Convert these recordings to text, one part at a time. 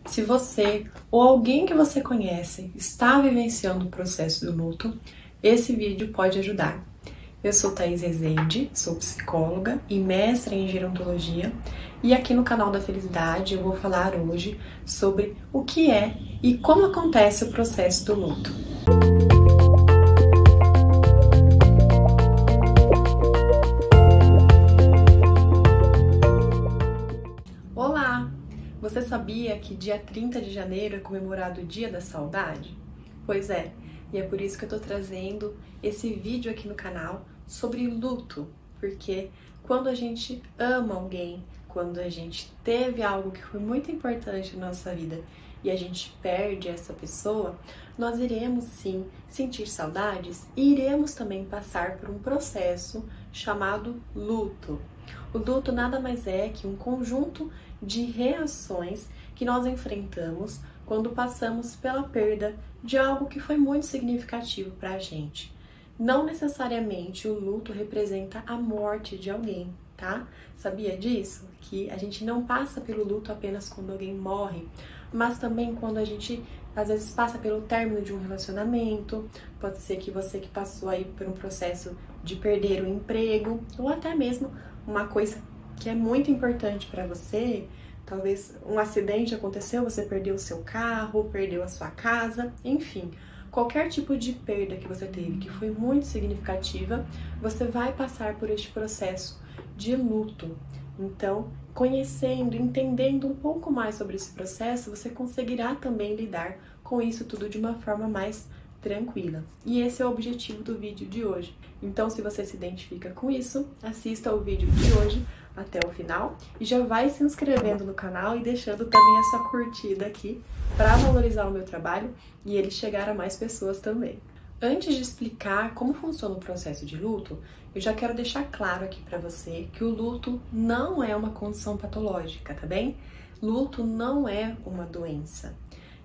Se você ou alguém que você conhece está vivenciando o processo do luto, esse vídeo pode ajudar. Eu sou Thaís Rezende, sou psicóloga e mestra em gerontologia, e aqui no canal da Felicidade eu vou falar hoje sobre o que é e como acontece o processo do luto. Olá! Você sabia que dia 30 de janeiro é comemorado o Dia da Saudade? Pois é, e é por isso que eu tô trazendo esse vídeo aqui no canal sobre luto, porque quando a gente ama alguém, quando a gente teve algo que foi muito importante na nossa vida e a gente perde essa pessoa, nós iremos sim sentir saudades e iremos também passar por um processo chamado luto. O luto nada mais é que um conjunto de reações que nós enfrentamos quando passamos pela perda de algo que foi muito significativo para a gente. Não necessariamente o luto representa a morte de alguém, tá? Sabia disso? Que a gente não passa pelo luto apenas quando alguém morre, mas também quando a gente às vezes passa pelo término de um relacionamento, pode ser que você que passou aí por um processo de perder o emprego, ou até mesmo uma coisa que é muito importante para você, talvez um acidente aconteceu, você perdeu o seu carro, perdeu a sua casa, enfim, qualquer tipo de perda que você teve que foi muito significativa, você vai passar por este processo de luto. Então, conhecendo, entendendo um pouco mais sobre esse processo, você conseguirá também lidar com isso tudo de uma forma mais tranquila. E esse é o objetivo do vídeo de hoje. Então, se você se identifica com isso, assista o vídeo de hoje até o final e já vai se inscrevendo no canal e deixando também a sua curtida aqui para valorizar o meu trabalho e ele chegar a mais pessoas também. Antes de explicar como funciona o processo de luto, eu já quero deixar claro aqui para você que o luto não é uma condição patológica, tá bem? Luto não é uma doença.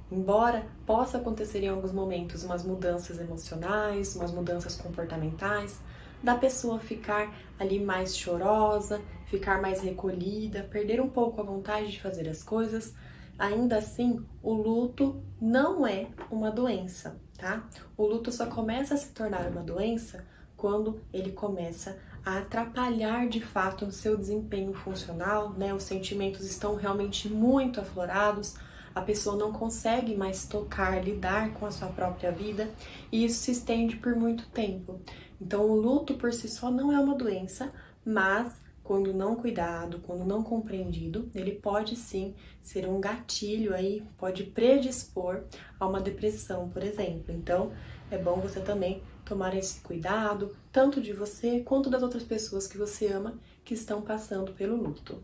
Embora possa acontecer em alguns momentos umas mudanças emocionais, umas mudanças comportamentais, da pessoa ficar ali mais chorosa, ficar mais recolhida, perder um pouco a vontade de fazer as coisas, ainda assim, o luto não é uma doença, tá? O luto só começa a se tornar uma doença quando ele começa a atrapalhar de fato o seu desempenho funcional, né? Os sentimentos estão realmente muito aflorados, a pessoa não consegue mais tocar, lidar com a sua própria vida e isso se estende por muito tempo. Então, o luto por si só não é uma doença, mas quando não cuidado, quando não compreendido, ele pode sim ser um gatilho aí, pode predispor a uma depressão, por exemplo. Então, é bom você também tomar esse cuidado, tanto de você quanto das outras pessoas que você ama que estão passando pelo luto.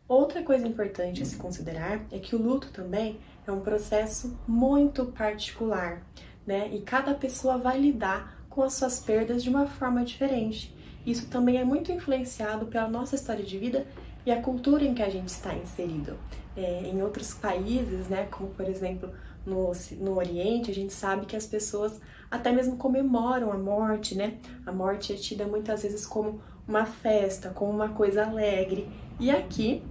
Outra coisa importante a se considerar é que o luto também é um processo muito particular, né? E cada pessoa vai lidar com as suas perdas de uma forma diferente. Isso também é muito influenciado pela nossa história de vida e a cultura em que a gente está inserido. Em outros países, né, como por exemplo no Oriente, a gente sabe que as pessoas até mesmo comemoram a morte, né? A morte é tida muitas vezes como uma festa, como uma coisa alegre. E aqui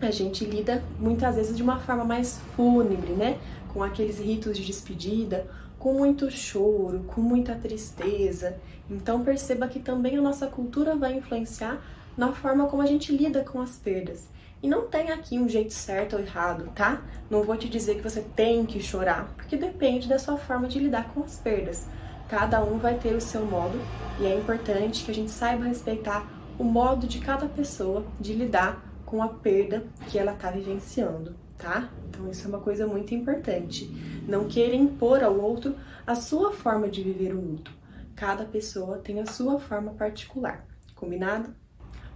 a gente lida muitas vezes de uma forma mais fúnebre, né? Com aqueles ritos de despedida, com muito choro, com muita tristeza. Então perceba que também a nossa cultura vai influenciar na forma como a gente lida com as perdas. E não tem aqui um jeito certo ou errado, tá? Não vou te dizer que você tem que chorar, porque depende da sua forma de lidar com as perdas. Cada um vai ter o seu modo e é importante que a gente saiba respeitar o modo de cada pessoa de lidar com a perda que ela está vivenciando, tá? Então isso é uma coisa muito importante. Não queira impor ao outro a sua forma de viver o luto. Cada pessoa tem a sua forma particular, combinado?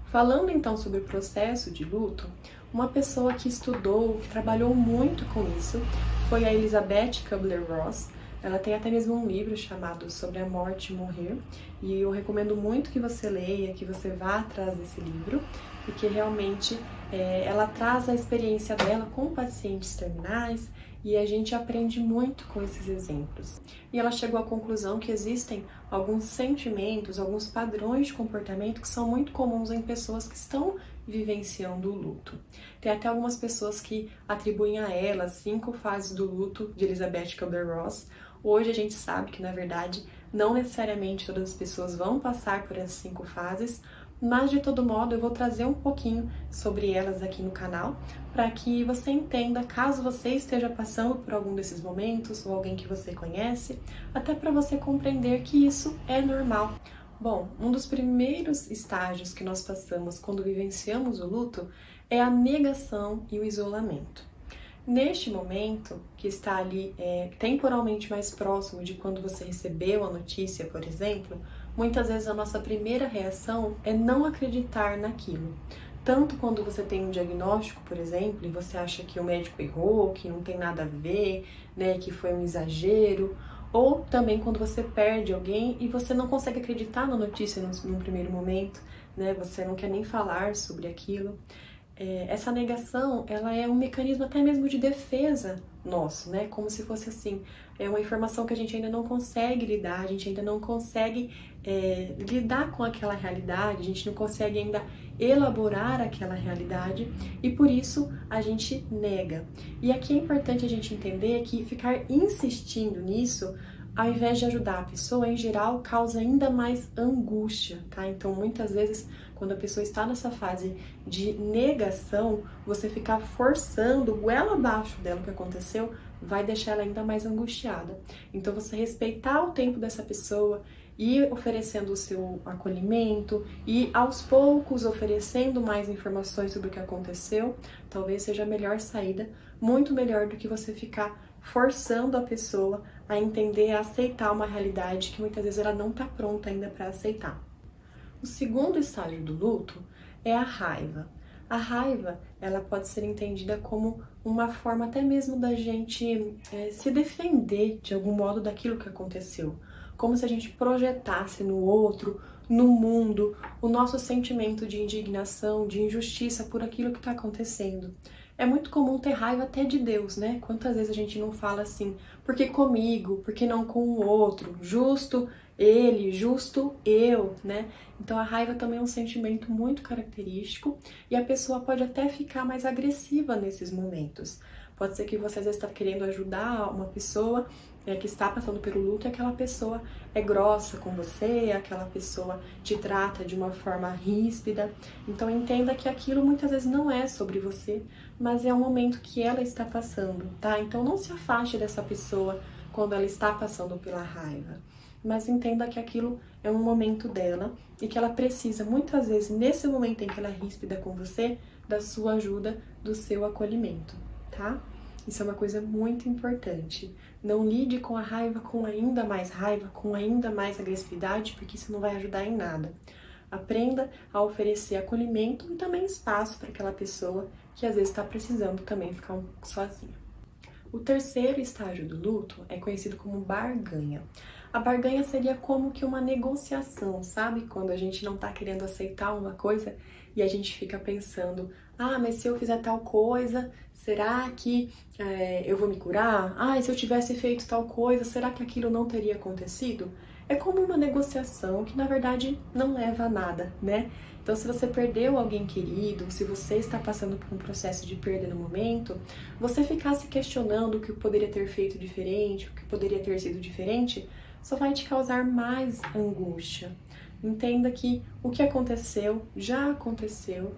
Falando então sobre o processo de luto, uma pessoa que estudou, que trabalhou muito com isso, foi a Elizabeth Kubler-Ross. Ela tem até mesmo um livro chamado Sobre a Morte e Morrer, e eu recomendo muito que você leia, que você vá atrás desse livro. porque realmente ela traz a experiência dela com pacientes terminais e a gente aprende muito com esses exemplos. E ela chegou à conclusão que existem alguns sentimentos, alguns padrões de comportamento que são muito comuns em pessoas que estão vivenciando o luto. Tem até algumas pessoas que atribuem a ela as 5 fases do luto de Elizabeth Kubler-Ross. Hoje a gente sabe que, na verdade, não necessariamente todas as pessoas vão passar por essas 5 fases, mas de todo modo eu vou trazer um pouquinho sobre elas aqui no canal para que você entenda, caso você esteja passando por algum desses momentos ou alguém que você conhece, até para você compreender que isso é normal. Bom, um dos primeiros estágios que nós passamos quando vivenciamos o luto é a negação e o isolamento. Neste momento, que está ali temporalmente mais próximo de quando você recebeu a notícia, por exemplo, muitas vezes a nossa primeira reação é não acreditar naquilo. Tanto quando você tem um diagnóstico, por exemplo, e você acha que o médico errou, que não tem nada a ver, né, que foi um exagero, ou também quando você perde alguém e você não consegue acreditar na notícia num primeiro momento, né, você não quer nem falar sobre aquilo. Essa negação, ela é um mecanismo até mesmo de defesa nosso, né? Como se fosse assim, é uma informação que a gente ainda não consegue lidar, a gente ainda não consegue lidar com aquela realidade, a gente não consegue ainda elaborar aquela realidade e por isso a gente nega. E aqui é importante a gente entender que ficar insistindo nisso, ao invés de ajudar a pessoa, em geral, causa ainda mais angústia, tá? Então, muitas vezes, quando a pessoa está nessa fase de negação, você ficar forçando goela abaixo dela o que aconteceu, vai deixar ela ainda mais angustiada. Então, você respeitar o tempo dessa pessoa, ir oferecendo o seu acolhimento e, aos poucos, oferecendo mais informações sobre o que aconteceu, talvez seja a melhor saída, muito melhor do que você ficar forçando a pessoa a entender, a aceitar uma realidade que muitas vezes ela não está pronta ainda para aceitar. O segundo estágio do luto é a raiva. A raiva, ela pode ser entendida como uma forma até mesmo da gente se defender de algum modo daquilo que aconteceu. Como se a gente projetasse no outro, no mundo, o nosso sentimento de indignação, de injustiça por aquilo que está acontecendo. É muito comum ter raiva até de Deus, né? Quantas vezes a gente não fala assim, por que comigo, por que não com o outro? Justo ele, justo eu, né? Então a raiva também é um sentimento muito característico e a pessoa pode até ficar mais agressiva nesses momentos. Pode ser que você às vezes está querendo ajudar uma pessoa que está passando pelo luto e aquela pessoa é grossa com você, aquela pessoa te trata de uma forma ríspida. Então entenda que aquilo muitas vezes não é sobre você, mas é um momento que ela está passando, tá? Então não se afaste dessa pessoa quando ela está passando pela raiva, mas entenda que aquilo é um momento dela e que ela precisa, muitas vezes, nesse momento em que ela é ríspida com você, da sua ajuda, do seu acolhimento, tá? Isso é uma coisa muito importante. Não lide com a raiva com ainda mais raiva, com ainda mais agressividade, porque isso não vai ajudar em nada. Aprenda a oferecer acolhimento e também espaço para aquela pessoa que às vezes está precisando também ficar um pouco sozinha. O terceiro estágio do luto é conhecido como barganha. A barganha seria como que uma negociação, sabe? Quando a gente não tá querendo aceitar uma coisa e a gente fica pensando, mas se eu fizer tal coisa, será que eu vou me curar? E se eu tivesse feito tal coisa, será que aquilo não teria acontecido? É como uma negociação que, na verdade, não leva a nada, né? Então, se você perdeu alguém querido, se você está passando por um processo de perda no momento, você ficar se questionando o que poderia ter feito diferente, o que poderia ter sido diferente, só vai te causar mais angústia. Entenda que o que aconteceu, já aconteceu,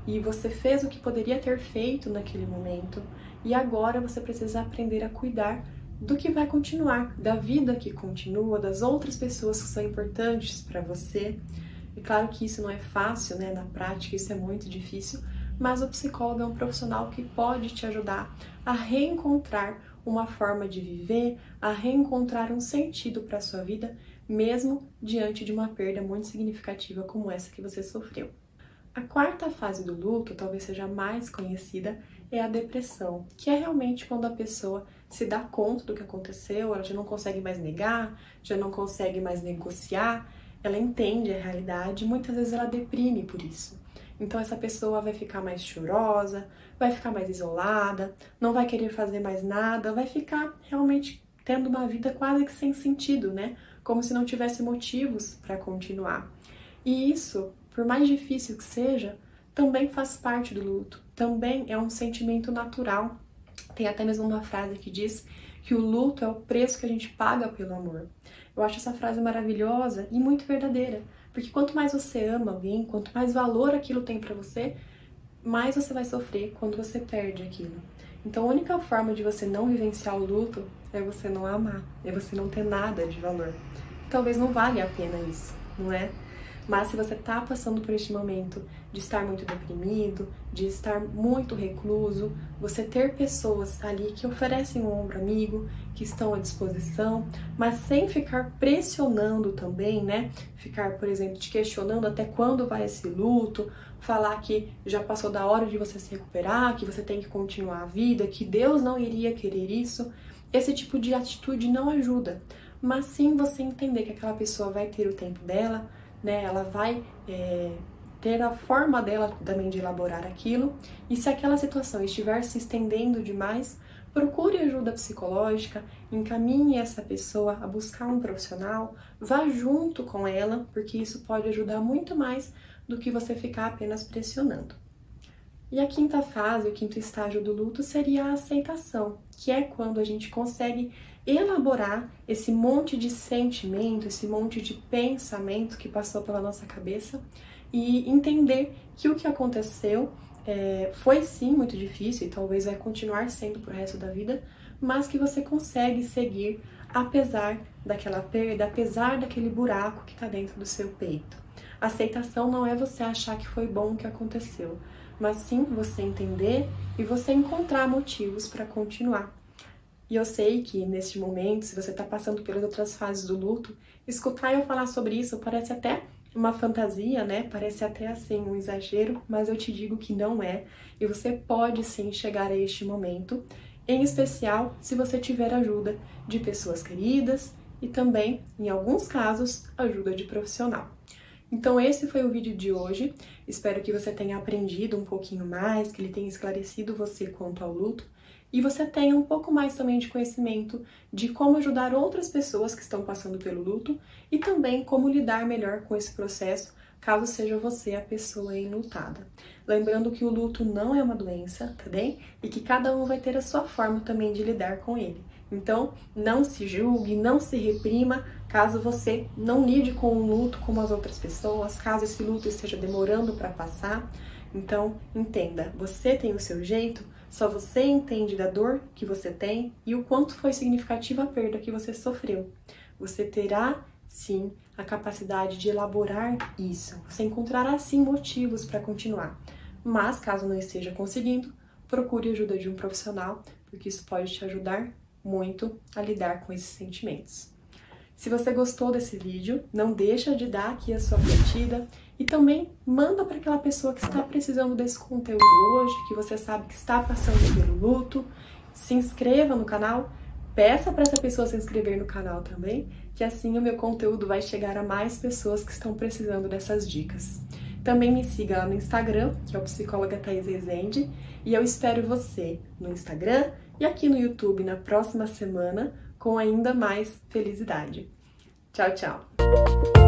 e você fez o que poderia ter feito naquele momento, e agora você precisa aprender a cuidar do que vai continuar, da vida que continua, das outras pessoas que são importantes para você. É claro que isso não é fácil, né? Na prática isso é muito difícil, mas o psicólogo é um profissional que pode te ajudar a reencontrar uma forma de viver, a reencontrar um sentido para a sua vida, mesmo diante de uma perda muito significativa como essa que você sofreu. A quarta fase do luto, talvez seja a mais conhecida, é a depressão, que é realmente quando a pessoa se dá conta do que aconteceu, ela já não consegue mais negar, já não consegue mais negociar, ela entende a realidade e muitas vezes ela deprime por isso. Então essa pessoa vai ficar mais chorosa, vai ficar mais isolada, não vai querer fazer mais nada, vai ficar realmente tendo uma vida quase que sem sentido, né? Como se não tivesse motivos para continuar. E isso, por mais difícil que seja, também faz parte do luto, também é um sentimento natural. Tem até mesmo uma frase que diz que o luto é o preço que a gente paga pelo amor. Eu acho essa frase maravilhosa e muito verdadeira, porque quanto mais você ama alguém, quanto mais valor aquilo tem para você, mais você vai sofrer quando você perde aquilo. Então a única forma de você não vivenciar o luto é você não amar, é você não ter nada de valor. Talvez não valha a pena isso, não é? Mas se você está passando por este momento de estar muito deprimido, de estar muito recluso, você ter pessoas ali que oferecem um ombro amigo, que estão à disposição, mas sem ficar pressionando também, né? Ficar, por exemplo, te questionando até quando vai esse luto, falar que já passou da hora de você se recuperar, que você tem que continuar a vida, que Deus não iria querer isso. Esse tipo de atitude não ajuda, mas sim você entender que aquela pessoa vai ter o tempo dela, né? Ela vai ter a forma dela também de elaborar aquilo, e se aquela situação estiver se estendendo demais, procure ajuda psicológica, encaminhe essa pessoa a buscar um profissional, vá junto com ela, porque isso pode ajudar muito mais do que você ficar apenas pressionando. E a quinta fase, o quinto estágio do luto seria a aceitação, que é quando a gente consegue elaborar esse monte de sentimento, esse monte de pensamento que passou pela nossa cabeça e entender que o que aconteceu foi sim muito difícil e talvez vai continuar sendo pro resto da vida, mas que você consegue seguir apesar daquela perda, apesar daquele buraco que está dentro do seu peito. Aceitação não é você achar que foi bom o que aconteceu, mas sim você entender e você encontrar motivos para continuar. E eu sei que neste momento, se você está passando pelas outras fases do luto, escutar eu falar sobre isso parece até uma fantasia, né? Parece até assim um exagero, mas eu te digo que não é. E você pode sim chegar a este momento, em especial se você tiver ajuda de pessoas queridas e também, em alguns casos, ajuda de profissional. Então esse foi o vídeo de hoje, espero que você tenha aprendido um pouquinho mais, que ele tenha esclarecido você quanto ao luto e você tenha um pouco mais também de conhecimento de como ajudar outras pessoas que estão passando pelo luto e também como lidar melhor com esse processo, caso seja você a pessoa enlutada. Lembrando que o luto não é uma doença, tá bem? E que cada um vai ter a sua forma também de lidar com ele. Então, não se julgue, não se reprima, caso você não lide com o luto como as outras pessoas, caso esse luto esteja demorando para passar. Então, entenda, você tem o seu jeito, só você entende da dor que você tem e o quanto foi significativa a perda que você sofreu. Você terá, sim, a capacidade de elaborar isso. Você encontrará, sim, motivos para continuar. Mas, caso não esteja conseguindo, procure a ajuda de um profissional, porque isso pode te ajudar muito a lidar com esses sentimentos. Se você gostou desse vídeo, não deixa de dar aqui a sua curtida e também manda para aquela pessoa que está precisando desse conteúdo hoje, que você sabe que está passando pelo luto. Se inscreva no canal, peça para essa pessoa se inscrever no canal também, que assim o meu conteúdo vai chegar a mais pessoas que estão precisando dessas dicas. Também me siga lá no Instagram, que é o Psicóloga Thaís Rezende, e eu espero você no Instagram e aqui no YouTube na próxima semana com ainda mais felicidade. Tchau, tchau!